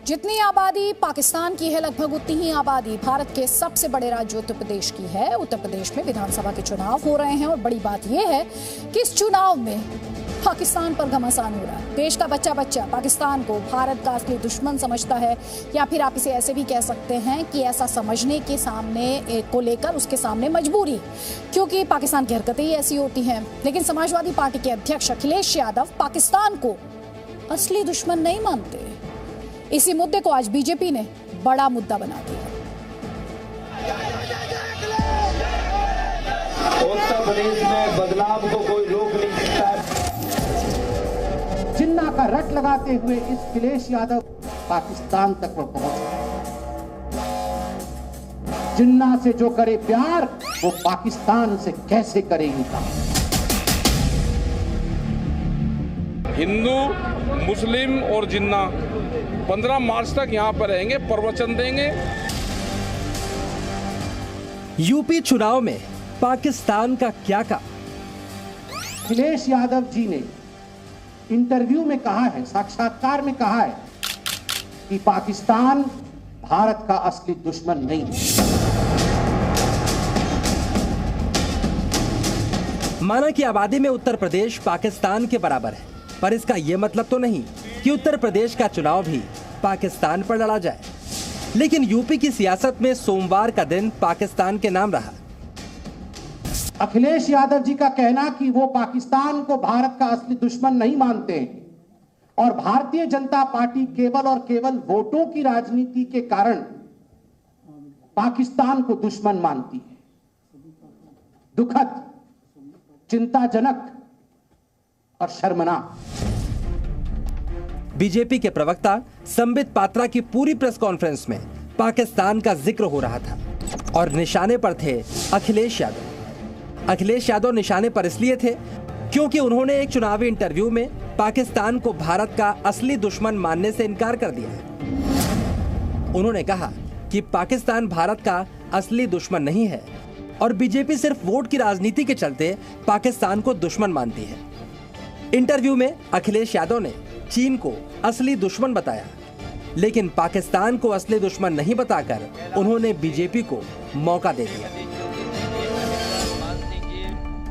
जितनी आबादी पाकिस्तान की है लगभग उतनी ही आबादी भारत के सबसे बड़े राज्य उत्तर प्रदेश की है। उत्तर प्रदेश में विधानसभा के चुनाव हो रहे हैं और बड़ी बात यह है कि इस चुनाव में पाकिस्तान पर घमासान हो रहा है। देश का बच्चा बच्चा पाकिस्तान को भारत का असली दुश्मन समझता है, या फिर आप इसे ऐसे भी कह सकते हैं कि ऐसा समझने के सामने को लेकर उसके सामने मजबूरी, क्योंकि पाकिस्तान की हरकतें ही ऐसी होती हैं। लेकिन समाजवादी पार्टी के अध्यक्ष अखिलेश यादव पाकिस्तान को असली दुश्मन नहीं मानते। इसी मुद्दे को आज बीजेपी ने बड़ा मुद्दा बना दिया। उत्तर प्रदेश में बदलाव को कोई रोक नहीं सकता। जिन्ना का रट लगाते हुए इस अखिलेश यादव पाकिस्तान तक वो पहुंचे। जिन्ना से जो करे प्यार वो पाकिस्तान से कैसे करे इनकार। हिंदू, मुस्लिम और जिन्ना 15 मार्च तक यहाँ पर रहेंगे, प्रवचन देंगे। यूपी चुनाव में पाकिस्तान का क्या काम? अखिलेश यादव जी ने इंटरव्यू में कहा है, साक्षात्कार में कहा है कि पाकिस्तान भारत का असली दुश्मन नहीं है। माना कि आबादी में उत्तर प्रदेश पाकिस्तान के बराबर है, पर इसका यह मतलब तो नहीं कि उत्तर प्रदेश का चुनाव भी पाकिस्तान पर लड़ा जाए। लेकिन यूपी की सियासत में सोमवार का दिन पाकिस्तान के नाम रहा। अखिलेश यादव जी का कहना कि वो पाकिस्तान को भारत का असली दुश्मन नहीं मानते हैं और भारतीय जनता पार्टी केवल और केवल वोटों की राजनीति के कारण पाकिस्तान को दुश्मन मानती है, दुखद, चिंताजनक और शर्मनाक। बीजेपी के प्रवक्ता संबित पात्रा की पूरी प्रेस कॉन्फ्रेंस में पाकिस्तान का जिक्र हो रहा था और निशाने पर थे अखिलेश यादव। अखिलेश यादव निशाने पर इसलिए थे क्योंकि उन्होंने एक चुनावी इंटरव्यू में पाकिस्तान को भारत का असली दुश्मन मानने से इनकार कर दिया है। उन्होंने कहा कि पाकिस्तान भारत का असली दुश्मन नहीं है और बीजेपी सिर्फ वोट की राजनीति के चलते पाकिस्तान को दुश्मन मानती है। इंटरव्यू में अखिलेश यादव ने चीन को असली दुश्मन बताया, लेकिन पाकिस्तान को असली दुश्मन नहीं बताकर उन्होंने बीजेपी को मौका दे दिया।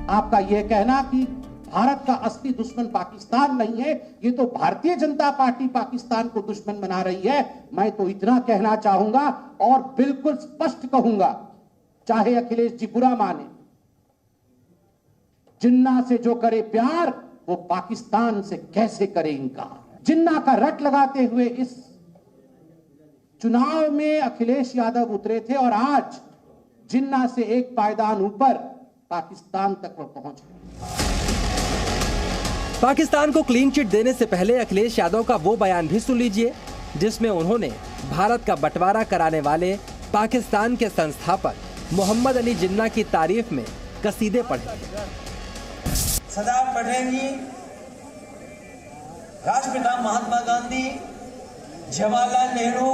आपका यह कहना कि भारत का असली दुश्मन पाकिस्तान नहीं है, ये तो भारतीय जनता पार्टी पाकिस्तान को दुश्मन बना रही है। मैं तो इतना कहना चाहूंगा और बिल्कुल स्पष्ट कहूंगा, चाहे अखिलेश जी बुरा माने, जिन्ना से जो करे प्यार वो पाकिस्तान से कैसे करे इनकार। जिन्ना का रट लगाते हुए इस चुनाव में अखिलेश यादव उतरे थे और आज जिन्ना से एक पायदान ऊपर पाकिस्तान तक वो पहुंच गए। पाकिस्तान को क्लीन चिट देने से पहले अखिलेश यादव का वो बयान भी सुन लीजिए, जिसमें उन्होंने भारत का बंटवारा कराने वाले पाकिस्तान के संस्थापक मोहम्मद अली जिन्ना की तारीफ में कसीदे पढ़े। सदा पढ़ेंगी राष्ट्रपिता महात्मा गांधी, जवाहरलाल नेहरू,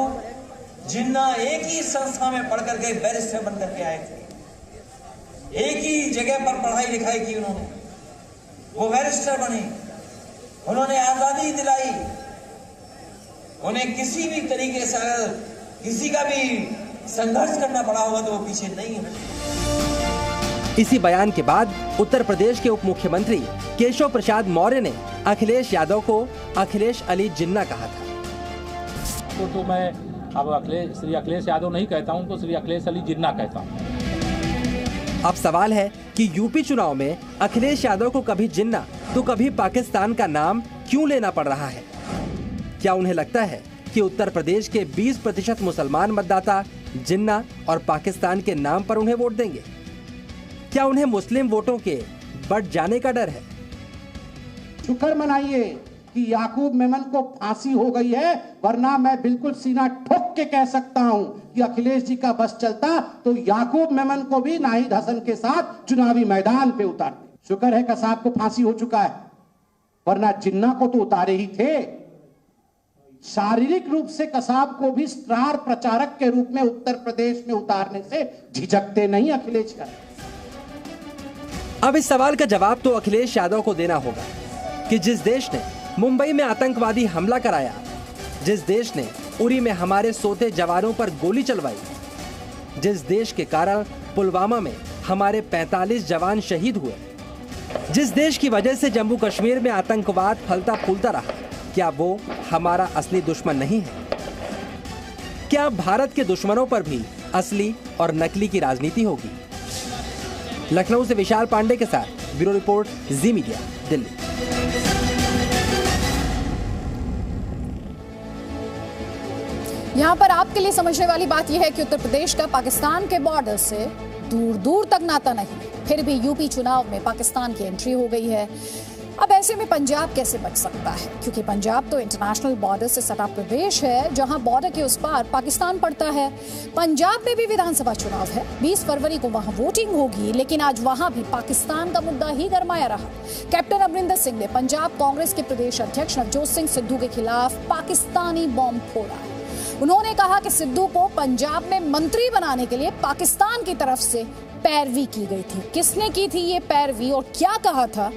जिन्ना एक ही संस्था में पढ़ करके बैरिस्टर बन करके आए थे। एक ही जगह पर पढ़ाई लिखाई की उन्होंने, वो बैरिस्टर बने, उन्होंने आजादी दिलाई। उन्हें किसी भी तरीके से अगर किसी का भी संघर्ष करना पड़ा होगा तो वो पीछे नहीं है। इसी बयान के बाद उत्तर प्रदेश के उप मुख्यमंत्री केशव प्रसाद मौर्य ने अखिलेश यादव को अखिलेश अली जिन्ना कहा था। तो मैं अब श्री अखिलेश यादव नहीं कहता हूं, उनको श्री अखिलेश अली जिन्ना कहता हूं। अब सवाल है कि यूपी चुनाव में अखिलेश यादव को कभी जिन्ना तो कभी पाकिस्तान का नाम क्यों लेना पड़ रहा है? क्या उन्हें लगता है कि उत्तर प्रदेश के 20% मुसलमान मतदाता जिन्ना और पाकिस्तान के नाम पर उन्हें वोट देंगे? क्या उन्हें मुस्लिम वोटों के बढ़ जाने का डर है? शुक्र मनाइए कि याकूब मेमन को फांसी हो गई है, वरना मैं बिल्कुल सीना ठोक के कह सकता हूं कि अखिलेश जी का बस चलता तो याकूब मेमन को भी नाहिद हसन के साथ चुनावी मैदान पे उतारते। शुक्र है कसाब को फांसी हो चुका है, वरना जिन्ना को तो उतारे ही थे। शारीरिक रूप से कसाब को भी स्टार प्रचारक के रूप में उत्तर प्रदेश में उतारने से झिझकते नहीं अखिलेश यादव। अब इस सवाल का जवाब तो अखिलेश यादव को देना होगा कि जिस देश ने मुंबई में आतंकवादी हमला कराया, जिस देश ने उरी में हमारे सोते जवानों पर गोली चलवाई, जिस देश के कारण पुलवामा में हमारे 45 जवान शहीद हुए, जिस देश की वजह से जम्मू कश्मीर में आतंकवाद फलता फूलता रहा, क्या वो हमारा असली दुश्मन नहीं है? क्या भारत के दुश्मनों पर भी असली और नकली की राजनीति होगी? लखनऊ से विशाल पांडे के साथ ब्यूरो रिपोर्ट, जी मीडिया, दिल्ली। यहाँ पर आपके लिए समझने वाली बात यह है कि उत्तर प्रदेश का पाकिस्तान के बॉर्डर से दूर दूर तक नाता नहीं, फिर भी यूपी चुनाव में पाकिस्तान की एंट्री हो गई है। अब ऐसे में पंजाब कैसे बच सकता है, क्योंकि पंजाब तो इंटरनेशनल बॉर्डर से सटा प्रदेश है, जहां बॉर्डर के उस पार पाकिस्तान पड़ता है। पंजाब में भी विधानसभा चुनाव है, 20 फरवरी को वहां वोटिंग होगी, लेकिन आज वहां भी पाकिस्तान का मुद्दा ही गरमाया रहा। कैप्टन अमरिंदर सिंह ने पंजाब कांग्रेस के प्रदेश अध्यक्ष नवजोत सिंह सिद्धू के खिलाफ पाकिस्तानी बॉम्ब फोड़ा है। उन्होंने कहा कि सिद्धू को पंजाब में मंत्री बनाने के लिए पाकिस्तान की तरफ से पैरवी की गई थी। किसने की थी ये पैरवी और क्या कहा था,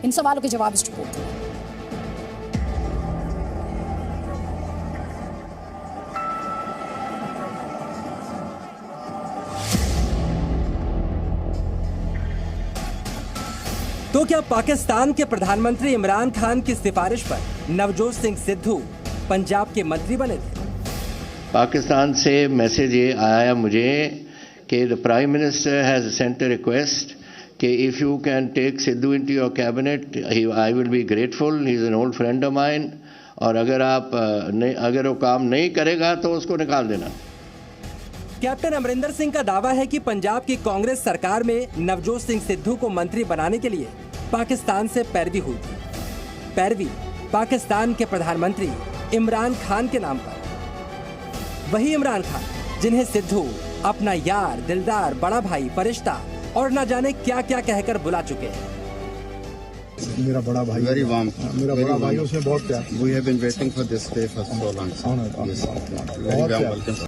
इन सवालों के जवाब इस रिपोर्ट में। तो क्या पाकिस्तान के प्रधानमंत्री इमरान खान की सिफारिश पर नवजोत सिंह सिद्धू पंजाब के मंत्री बने थे? पाकिस्तान से मैसेज ये आया मुझे कि the prime minister has sent a request कि if you can take Sidhu into your cabinet I will be grateful, he is an old friend of mine, और अगर वो काम नहीं करेगा तो उसको निकाल देना। कैप्टन अमरिंदर सिंह का दावा है कि पंजाब की कांग्रेस सरकार में नवजोत सिंह सिद्धू को मंत्री बनाने के लिए पाकिस्तान से पैरवी हुई थी। पैरवी पाकिस्तान के प्रधानमंत्री इमरान खान के नाम पर। वही इमरान खान जिन्हें सिद्धू अपना यार, दिलदार, बड़ा भाई, फरिश्ता और न जाने क्या क्या कहकर बुला चुके हैं। मेरा बड़ा भाई, वेरी वार्म, मेरा बड़ा भाई, उसमें बहुत प्यार। We have been waiting for this day for so long. Yes, very warm welcome.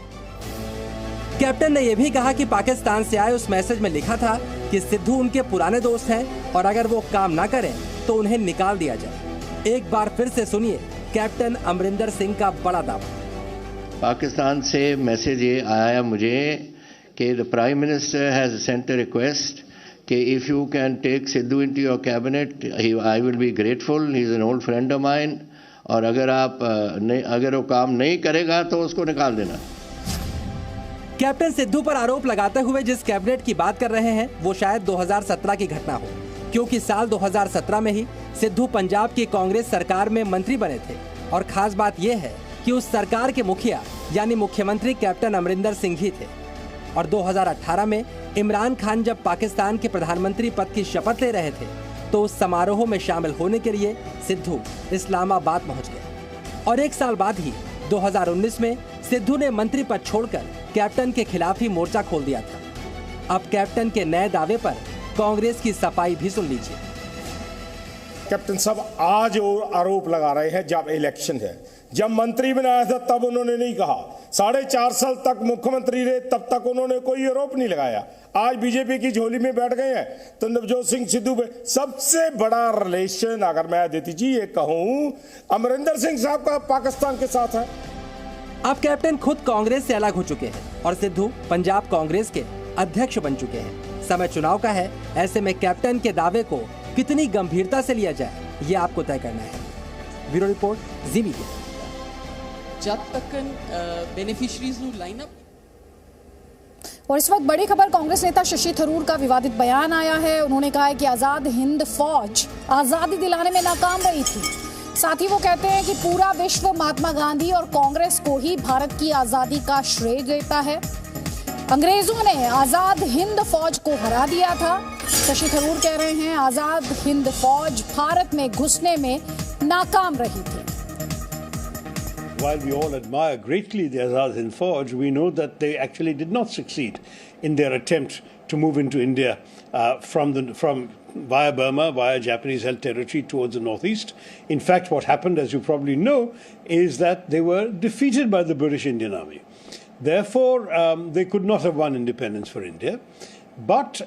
Captain ने यह भी कहा कि पाकिस्तान से आए उस मैसेज में लिखा था कि सिद्धू उनके पुराने दोस्त हैं और अगर वो काम ना करें तो उन्हें निकाल दिया जाए। एक बार फिर से सुनिए कैप्टन अमरिंदर सिंह का बड़ा दावा। पाकिस्तान से मैसेज ये आया मुझे कि the prime minister has sent a request कि if you can take Sidhu into your cabinet I will be grateful, he is an old friend of mine, और अगर वो काम नहीं करेगा तो उसको निकाल देना। कैप्टन सिद्धू पर आरोप लगाते हुए जिस कैबिनेट की बात कर रहे हैं वो शायद 2017 की घटना हो, क्योंकि साल 2017 में ही सिद्धू पंजाब की कांग्रेस सरकार में मंत्री बने थे। और खास बात यह है कि उस सरकार के मुखिया यानी मुख्यमंत्री कैप्टन अमरिंदर सिंह ही थे। और 2018 में इमरान खान जब पाकिस्तान के प्रधानमंत्री पद की शपथ ले रहे थे तो उस समारोह में शामिल होने के लिए सिद्धू इस्लामाबाद पहुंच गए। और एक साल बाद ही 2019 में सिद्धू ने मंत्री पद छोड़कर कैप्टन के खिलाफ ही मोर्चा खोल दिया था। अब कैप्टन के नए दावे पर कांग्रेस की सफाई भी सुन लीजिए। कैप्टन साहब आज और आरोप लगा रहे हैं जब इलेक्शन है, जब मंत्री बनाया था तब उन्होंने नहीं कहा, 4.5 साल तक मुख्यमंत्री रहे तब तक उन्होंने कोई आरोप नहीं लगाया। आज बीजेपी की झोली में बैठ गए हैं तो नवजोत सिंह सिद्धू पे सबसे बड़ा रिलेशन अगर मैं देती जी ये कहूं अमरिंदर सिंह साहब का पाकिस्तान के साथ है। अब कैप्टन खुद कांग्रेस से अलग हो चुके हैं और सिद्धू पंजाब कांग्रेस के अध्यक्ष बन चुके हैं। समय चुनाव का है, ऐसे में कैप्टन के दावे को कितनी गंभीरता से लिया जाए ये आपको तय करना है। ब्यूरो रिपोर्ट, जी मीडिया। जब तक बेनिफिशरीज लाइन अप। और इस वक्त बड़ी खबर, कांग्रेस नेता शशि थरूर का विवादित बयान आया है। उन्होंने कहा है कि आजाद हिंद फौज आजादी दिलाने में नाकाम रही थी। साथ ही वो कहते हैं कि पूरा विश्व महात्मा गांधी और कांग्रेस को ही भारत की आजादी का श्रेय देता है। अंग्रेजों ने आजाद हिंद फौज को हरा दिया था। शशि थरूर कह रहे हैं आजाद हिंद फौज भारत में घुसने में नाकाम रही थी। While we all admire greatly the Azad Hind Fauj, we know that they actually did not succeed in their attempt to move into India from via Burma, via Japanese-held territory towards the northeast. In fact, what happened, as you probably know, is that they were defeated by the British Indian Army. Therefore, they could not have won independence for India. But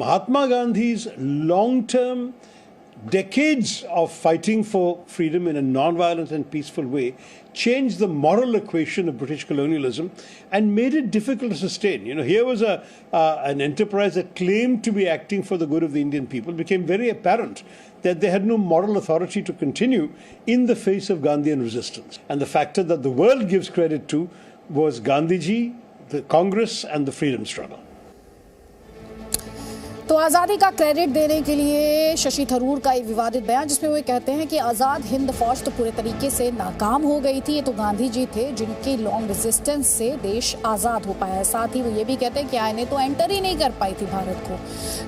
Mahatma Gandhi's long-term decades of fighting for freedom in a non-violent and peaceful way changed the moral equation of British colonialism and made it difficult to sustain. You know, here was an enterprise that claimed to be acting for the good of the Indian people. It became very apparent that they had no moral authority to continue in the face of Gandhian resistance. And the factor that the world gives credit to was Gandhiji, the Congress and the freedom struggle. तो आज़ादी का credit देने के लिए शशि थरूर का एक विवादित बयान, जिसमें वो कहते हैं कि आज़ाद हिंद फौज तो पूरे तरीके से नाकाम हो गई थी, ये तो गांधी जी थे जिनके लॉन्ग रेजिस्टेंस से देश आज़ाद हो पाया है। साथ ही वो ये भी कहते हैं कि आईएनए तो एंटर ही नहीं कर पाई थी भारत को।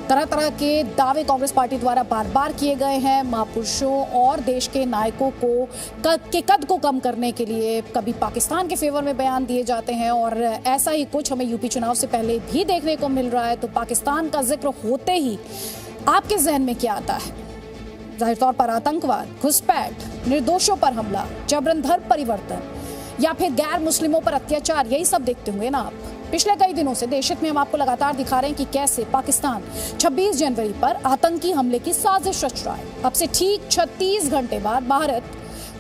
तरह तरह के दावे कांग्रेस पार्टी द्वारा बार बार किए गए हैं। महापुरुषों और देश के नायकों के कद को कम करने के लिए कभी पाकिस्तान के फेवर में बयान दिए जाते हैं, और ऐसा ही कुछ हमें यूपी चुनाव से पहले भी देखने को मिल रहा है। तो पाकिस्तान का जिक्र होते ही आपके जहन में क्या आता है? जाहिर तौर पर आतंकवाद, घुसपैठ, निर्दोषों पर हमला, जबरन धर्म परिवर्तन या फिर गैर मुस्लिमों पर अत्याचार, यही सब देखते होंगे ना आप। पिछले कई दिनों से देशहित में हम आपको लगातार दिखा रहे हैं कि कैसे पाकिस्तान 26 जनवरी पर आतंकी हमले की साजिश रच रहा है। अब से ठीक 36 घंटे बाद भारत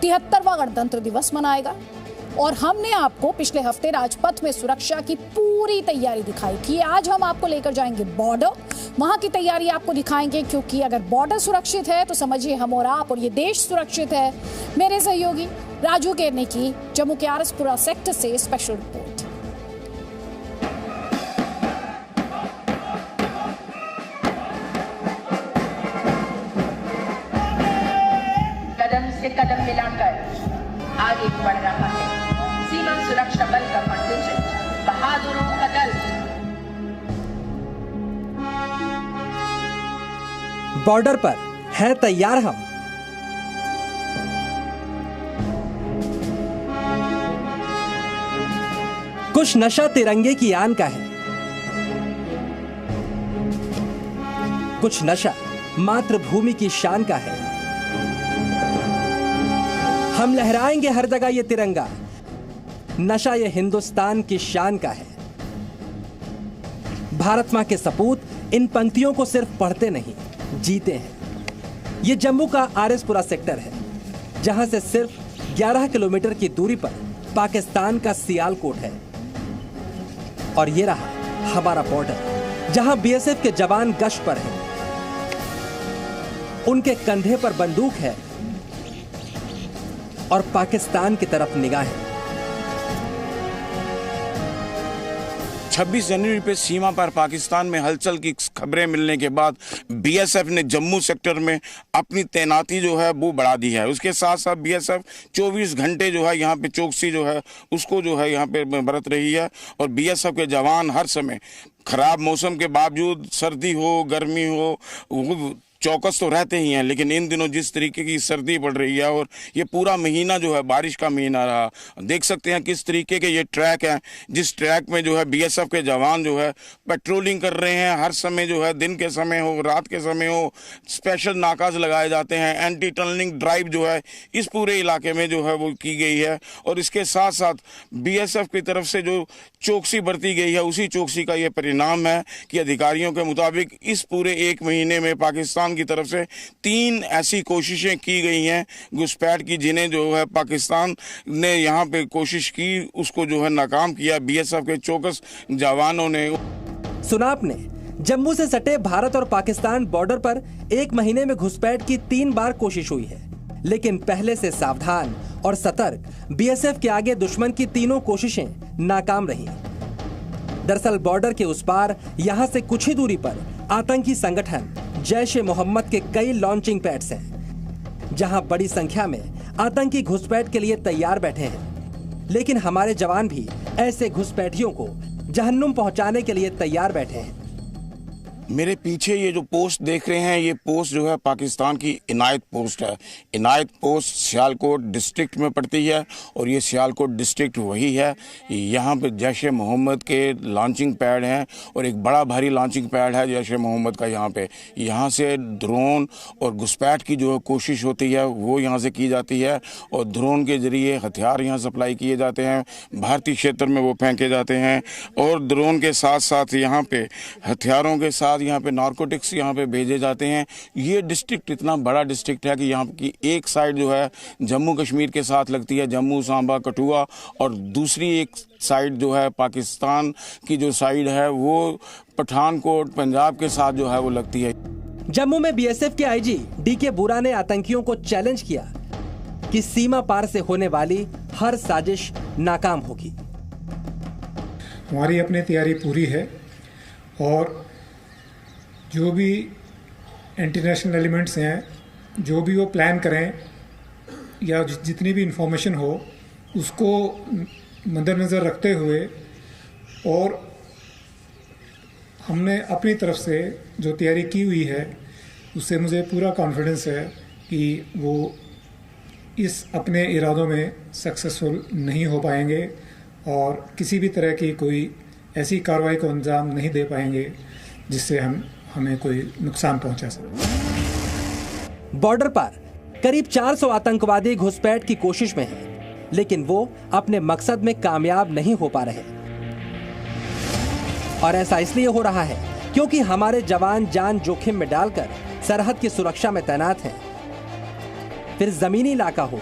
73वां गणतंत्र दिवस मनाएगा, और हमने आपको पिछले हफ्ते राजपथ में सुरक्षा की पूरी तैयारी दिखाई थी। आज हम आपको लेकर जाएंगे बॉर्डर, वहां की तैयारी आपको दिखाएंगे, क्योंकि अगर बॉर्डर सुरक्षित है तो समझिए हम और आप और ये देश सुरक्षित है। मेरे सहयोगी राजू केरने की जम्मू के आरएसपुरा सेक्टर से स्पेशल रिपोर्ट। कदम से कदम मिलाकर आगे बढ़ रहा है सीमा सुरक्षा बल का कंटिंजेंट, बहादुरों का दल। बॉर्डर पर है तैयार हम। कुछ नशा तिरंगे की आन का है, कुछ नशा मातृभूमि की शान का है। हम लहराएंगे हर जगह ये तिरंगा, नशा ये हिंदुस्तान की शान का है। भारत मां के सपूत इन पंक्तियों को सिर्फ पढ़ते नहीं, जीते हैं। ये जम्मू का आरएसपुरा सेक्टर है, जहां से सिर्फ 11 किलोमीटर की दूरी पर पाकिस्तान का सियालकोट है। और ये रहा हमारा बॉर्डर, जहां बीएसएफ के जवान गश्त पर हैं। उनके कंधे पर बंदूक है और पाकिस्तान की तरफ निगाहें। 26 जनवरी पे सीमा पर पाकिस्तान में हलचल की खबरें मिलने के बाद बीएसएफ ने जम्मू सेक्टर में अपनी तैनाती जो है वो बढ़ा दी है। उसके साथ साथ बीएसएफ 24 घंटे जो है यहाँ पे चौकसी जो है उसको जो है यहाँ पे बरत रही है। और बीएसएफ के जवान हर समय खराब मौसम के बावजूद, सर्दी हो गर्मी हो, चौकस तो रहते ही हैं। लेकिन इन दिनों जिस तरीके की सर्दी पड़ रही है और ये पूरा महीना जो है बारिश का महीना रहा, देख सकते हैं किस तरीके के ये ट्रैक हैं, जिस ट्रैक में जो है बीएसएफ के जवान जो है पेट्रोलिंग कर रहे हैं। हर समय जो है, दिन के समय हो, रात के समय हो, स्पेशल नाकाज लगाए जाते हैं। एंटी टनलिंग ड्राइव जो है इस पूरे इलाके में जो है वो की गई है। और इसके साथ साथ बीएसएफ की तरफ से जो चौकसी बरती गई है, उसी चौकसी का ये परिणाम है कि अधिकारियों के मुताबिक इस पूरे एक महीने में पाकिस्तान की तरफ से 3 ऐसी कोशिशें की गई हैं घुसपैठ की, जिन्हें जो है पाकिस्तान ने यहाँ पे कोशिश की, उसको जो है नाकाम किया बीएसएफ के चौकस जवानों ने। सुना आपने, जम्मू से सटे भारत और पाकिस्तान बॉर्डर पर एक महीने में घुसपैठ की 3 बार कोशिश हुई है। लेकिन पहले से सावधान और सतर्क बीएसएफ के आगे दुश्मन की तीनों कोशिशें नाकाम रही। दरअसल बॉर्डर के उस पार यहां से कुछ ही दूरी पर आतंकी संगठन जैश ए मोहम्मद के कई लॉन्चिंग पैड्स हैं, जहां बड़ी संख्या में आतंकी घुसपैठ के लिए तैयार बैठे हैं। लेकिन हमारे जवान भी ऐसे घुसपैठियों को जहन्नुम पहुंचाने के लिए तैयार बैठे हैं। मेरे पीछे ये जो पोस्ट देख रहे हैं, ये पोस्ट जो है पाकिस्तान की इनायत पोस्ट है। इनायत पोस्ट सियालकोट डिस्ट्रिक्ट में पड़ती है और ये सियालकोट डिस्ट्रिक्ट वही है। यहाँ पे जैश ए मोहम्मद के लॉन्चिंग पैड हैं और एक बड़ा भारी लॉन्चिंग पैड है जैश ए मोहम्मद का। यहाँ से ड्रोन और घुसपैठ की जो कोशिश होती है वो यहाँ से की जाती है और ड्रोन के जरिए हथियार यहाँ सप्लाई किए जाते हैं, भारतीय क्षेत्र में वो फेंके जाते हैं। और ड्रोन के साथ साथ यहाँ पे हथियारों के साथ साथ यहाँ पे नारकोटिक्स यहाँ पे भेजे जाते हैं। ये डिस्ट्रिक्ट इतना बड़ा डिस्ट्रिक्ट है कि यहाँ की एक साइड जो है जम्मू कश्मीर के साथ लगती है, जम्मू, सांबा, कठुआ, और दूसरी एक साइड जो है पाकिस्तान की जो साइड है वो पठानकोट, पंजाब के साथ जो है वो लगती है। जम्मू में बीएसएफ के आईजी डीके बुरा ने आतंकियों को चैलेंज किया कि सीमा पार से होने वाली हर साजिश नाकाम होगी। हमारी अपनी तैयारी पूरी है और जो भी इंटरनेशनल एलिमेंट्स हैं, जो भी वो प्लान करें या जितनी भी इंफॉर्मेशन हो उसको मद्देनज़र रखते हुए, और हमने अपनी तरफ से जो तैयारी की हुई है उससे मुझे पूरा कॉन्फिडेंस है कि वो इस अपने इरादों में सक्सेसफुल नहीं हो पाएंगे और किसी भी तरह की कोई ऐसी कार्रवाई को अंजाम नहीं दे पाएंगे जिससे हमें कोई नुकसान पहुंचा सके। बॉर्डर पर करीब 400 आतंकवादी घुसपैठ की कोशिश में हैं, लेकिन वो अपने मकसद में कामयाब नहीं हो पा रहे। और ऐसा इसलिए हो रहा है क्योंकि हमारे जवान जान जोखिम में डालकर सरहद की सुरक्षा में तैनात हैं। फिर जमीनी इलाका हो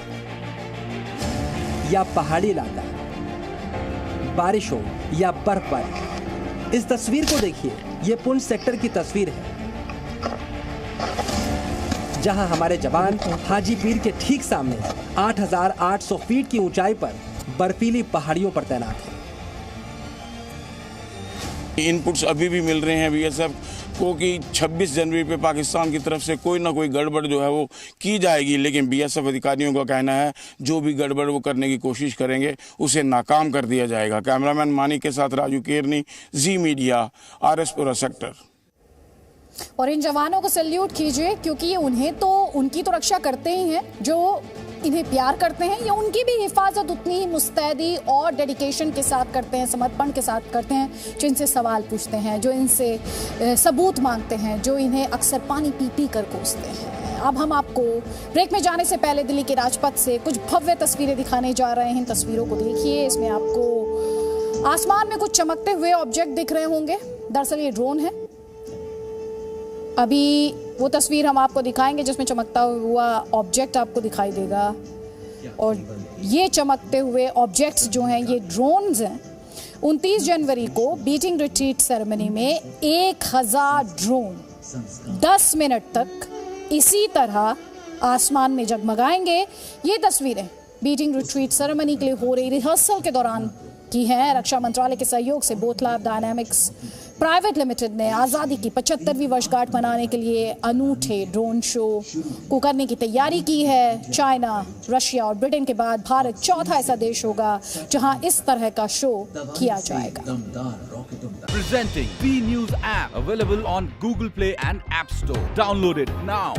या पहाड़ी इलाका, बारिश हो या बर्फबारी। इस तस्वीर को देखिए, ये पुंछ सेक्टर की तस्वीर है जहां हमारे जवान हाजी पीर के ठीक सामने 8,800 फीट की ऊंचाई पर बर्फीली पहाड़ियों पर तैनात है। इनपुट्स अभी भी मिल रहे हैं बीएसएफ को कि 26 जनवरी पे पाकिस्तान की तरफ से कोई ना कोई गड़बड़ जो है वो की जाएगी, लेकिन बीएसएफ अधिकारियों का कहना है जो भी गड़बड़ वो करने की कोशिश करेंगे उसे नाकाम कर दिया जाएगा। कैमरामैन मानिक के साथ राजू केरनी, जी मीडिया, आरएसपुरा सेक्टर। और इन जवानों को सैल्यूट कीजिए क्योंकि ये उनकी तो रक्षा करते ही हैं जो इन्हें प्यार करते हैं, या उनकी भी हिफाजत उतनी ही मुस्तैदी और डेडिकेशन के साथ करते हैं, समर्पण के साथ करते हैं, जो इनसे सवाल पूछते हैं, जो इनसे सबूत मांगते हैं, जो इन्हें अक्सर पानी पी पी कर कोसते हैं। अब हम आपको ब्रेक में जाने से पहले दिल्ली के राजपथ से कुछ भव्य तस्वीरें दिखाने जा रहे हैं। इन तस्वीरों को देखिए, इसमें आपको आसमान में कुछ चमकते हुए ऑब्जेक्ट दिख रहे होंगे, दरअसल ये ड्रोन है। अभी वो तस्वीर हम आपको दिखाएंगे जिसमें चमकता हुआ ऑब्जेक्ट आपको दिखाई देगा, और ये चमकते हुए ऑब्जेक्ट्स जो हैं ये ड्रोन्स हैं। 29 जनवरी को बीटिंग रिट्रीट सेरेमनी में 1000 ड्रोन 10 मिनट तक इसी तरह आसमान में जगमगाएंगे। ये तस्वीरें बीटिंग रिट्रीट सेरेमनी के लिए हो रही रिहर्सल के दौरान की हैं। रक्षा मंत्रालय के सहयोग से बोथला डायनामिक्स प्राइवेट लिमिटेड ने आज़ादी की 75वीं वर्षगांठ मनाने के लिए अनूठे ड्रोन शो को करने की तैयारी की है। चाइना, रशिया और ब्रिटेन के बाद भारत चौथा ऐसा देश होगा जहां इस तरह का शो किया जाएगा। Presenting B News app available on Google Play and App Store. Download it now.